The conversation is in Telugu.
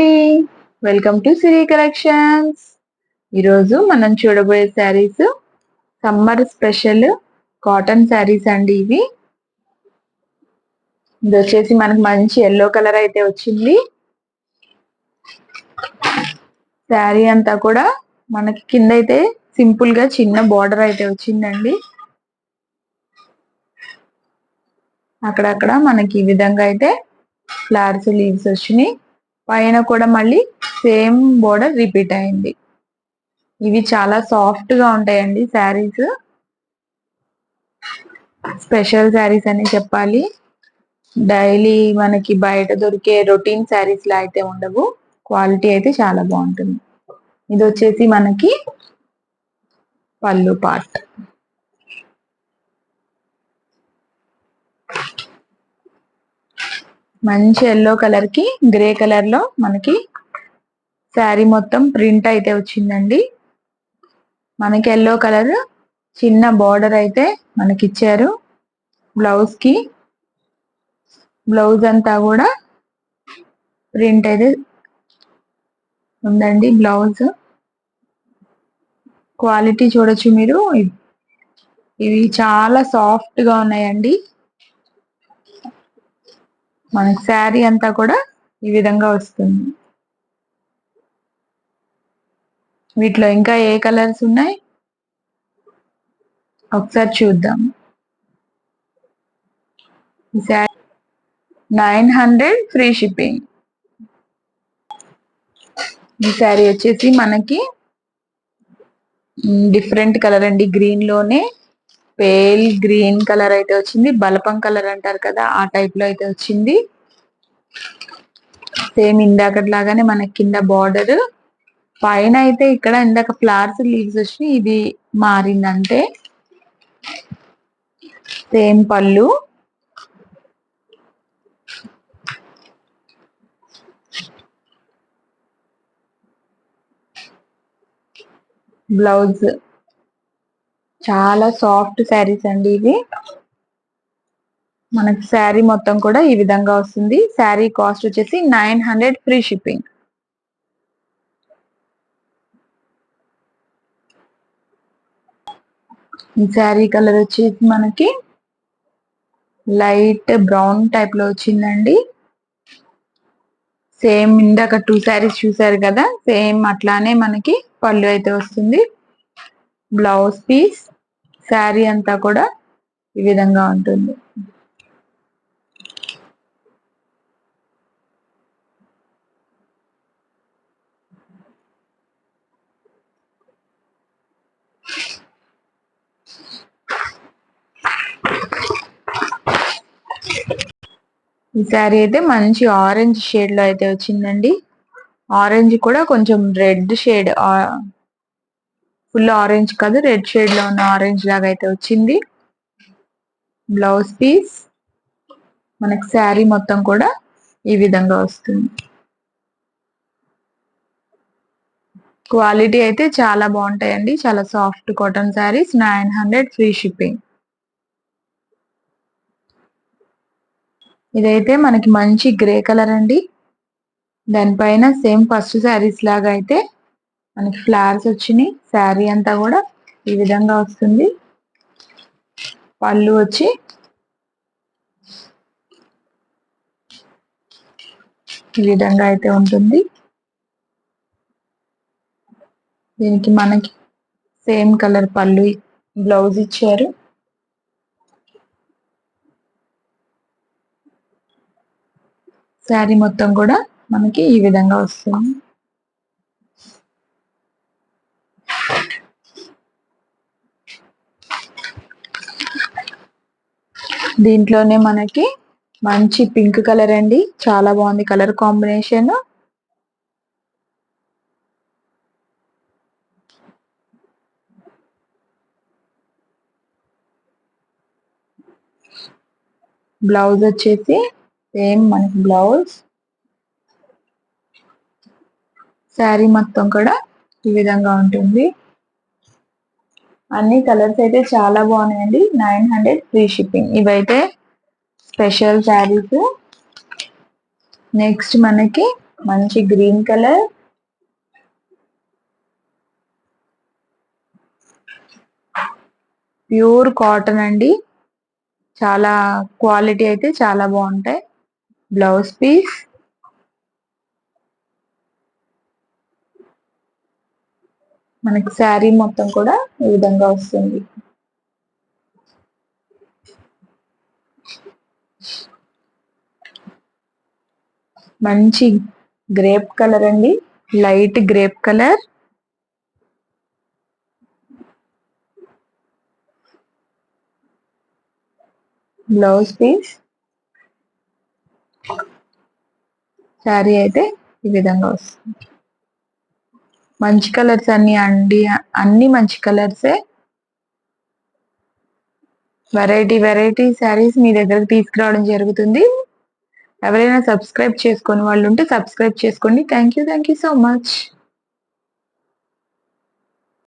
Welcome to Siri collections. ఈరోజు మనం చూడబోయే saris summer special cotton saris అండి. ఇది వచ్చేసి మనకి మంచి ఎల్లో కలర్ అయితే వచ్చింది. శారీ అంతా కూడా మనకి కింద అయితే సింపుల్ గా చిన్న బార్డర్ అయితే వచ్చిందండి. అక్కడక్కడ మనకి ఈ విధంగా అయితే ఫ్లవర్స్ లీవ్స్ వచ్చినాయి. పైన కూడా మళ్ళీ సేమ్ బోర్డర్ రిపీట్ అయింది. ఇవి చాలా సాఫ్ట్ గా ఉంటాయండి శారీస్. స్పెషల్ శారీస్ అని చెప్పాలి. డైలీ మనకి బయట దొరికే రొటీన్ శారీస్ లా అయితే ఉండవు. క్వాలిటీ అయితే చాలా బాగుంటుంది. ఇది వచ్చేసి మనకి పళ్ళు పార్ట్. మంచి ఎల్లో కలర్ కి గ్రే కలర్ లో మనకి శారీ మొత్తం ప్రింట్ అయితే వచ్చిందండి. మనకి ఎల్లో కలర్ చిన్న బార్డర్ అయితే మనకి ఇచ్చారు. బ్లౌజ్ కి బ్లౌజ్ అంతా కూడా ప్రింట్ అయితే ఉందండి. బ్లౌజ్ క్వాలిటీ చూడొచ్చు మీరు. ఇవి చాలా సాఫ్ట్ గా ఉన్నాయండి. మనకి శారీ అంతా కూడా ఈ విధంగా వస్తుంది. వీటిలో ఇంకా ఏ కలర్స్ ఉన్నాయి ఒకసారి చూద్దాం. ఈ శారీ 900 ఫ్రీ షిప్పింగ్. ఈ శారీ వచ్చేసి మనకి డిఫరెంట్ కలర్ అండి. గ్రీన్ లోనే పేల్ గ్రీన్ కలర్ అయితే వచ్చింది. బలపం కలర్ అంటారు కదా, ఆ టైప్ లో అయితే వచ్చింది. సేమ్ ఇందాకటి లాగానే మనకి కింద బార్డర్, పైన అయితే ఇక్కడ ఇందాక ఫ్లవర్స్ లీవ్స్ వచ్చి ఇది మారిందంటే. సేమ్ పళ్ళు, బ్లౌజ్. చాలా సాఫ్ట్ శారీస్ అండి ఇవి. మనకి శారీ మొత్తం కూడా ఈ విధంగా వస్తుంది. శారీ కాస్ట్ వచ్చేసి 900 ఫ్రీ షిప్పింగ్. ఈ శారీ కలర్ వచ్చేసి మనకి లైట్ బ్రౌన్ టైప్ లో వచ్చిందండి. సేమ్ ఇందాక 2 శారీస్ చూసారు కదా, సేమ్ అట్లానే మనకి పళ్ళు అయితే వస్తుంది. బ్లౌజ్ పీస్, శారీ అంతా కూడా ఈ విధంగా ఉంటుంది. ఈ శారీ అయితే మంచి ఆరెంజ్ షేడ్ లో అయితే వచ్చిందండి. ఆరెంజ్ కూడా కొంచెం రెడ్ షేడ్, ఫుల్ ఆరెంజ్ కాదు, రెడ్ షేడ్ లో ఉన్న ఆరెంజ్ లాగా అయితే వచ్చింది. బ్లౌజ్ పీస్, మనకి శారీ మొత్తం కూడా ఈ విధంగా వస్తుంది. క్వాలిటీ అయితే చాలా బాగుంటాయండి. చాలా soft cotton saris. 900 free shipping. ఇదైతే మనకి మంచి గ్రే కలర్ అండి. దానిపైన సేమ్ ఫస్ట్ శారీస్ లాగా అయితే మనకి ఫ్లవర్స్ వచ్చినాయి. శారీ అంతా కూడా ఈ విధంగా వస్తుంది. పళ్ళు వచ్చి ఈ విధంగా అయితే ఉంటుంది. దీనికి మనకి సేమ్ కలర్ పళ్ళు, బ్లౌజ్ ఇచ్చారు. శారీ మొత్తం కూడా మనకి ఈ విధంగా వస్తుంది. దీంట్లోనే మనకి మంచి పింక్ కలర్ అండి. చాలా బాగుంది కలర్ కాంబినేషన్. బ్లౌజ్ వచ్చేసి సేమ్ మనకి బ్లౌజ్. శారీ మొత్తం కూడా ఈ విధంగా ఉంటుంది. అన్ని కలర్స్ అయితే చాలా బాగున్నాయండి. 900 ఫ్రీ షిప్పింగ్. ఇవైతే స్పెషల్ శారీస్. నెక్స్ట్ మనకి మంచి గ్రీన్ కలర్, ప్యూర్ కాటన్ అండి. చాలా క్వాలిటీ అయితే చాలా బాగుంటాయి. బ్లౌజ్ పీస్, మనకి శారీ మొత్తం కూడా ఈ విధంగా వస్తుంది. మంచి గ్రేప్ కలర్ అండి, light grape colour. Blouse piece, saree అయితే ఈ విధంగా వస్తుంది. మంచి కలర్స్ అన్ని అండి, అన్ని మంచి కలర్సే. వెరైటీ వెరైటీ శారీస్ మీ దగ్గరకు తీసుకురావడం జరుగుతుంది. ఎవరైనా సబ్స్క్రైబ్ చేసుకొని వాళ్ళు ఉంటే సబ్స్క్రైబ్ చేసుకోండి. Thank you so much.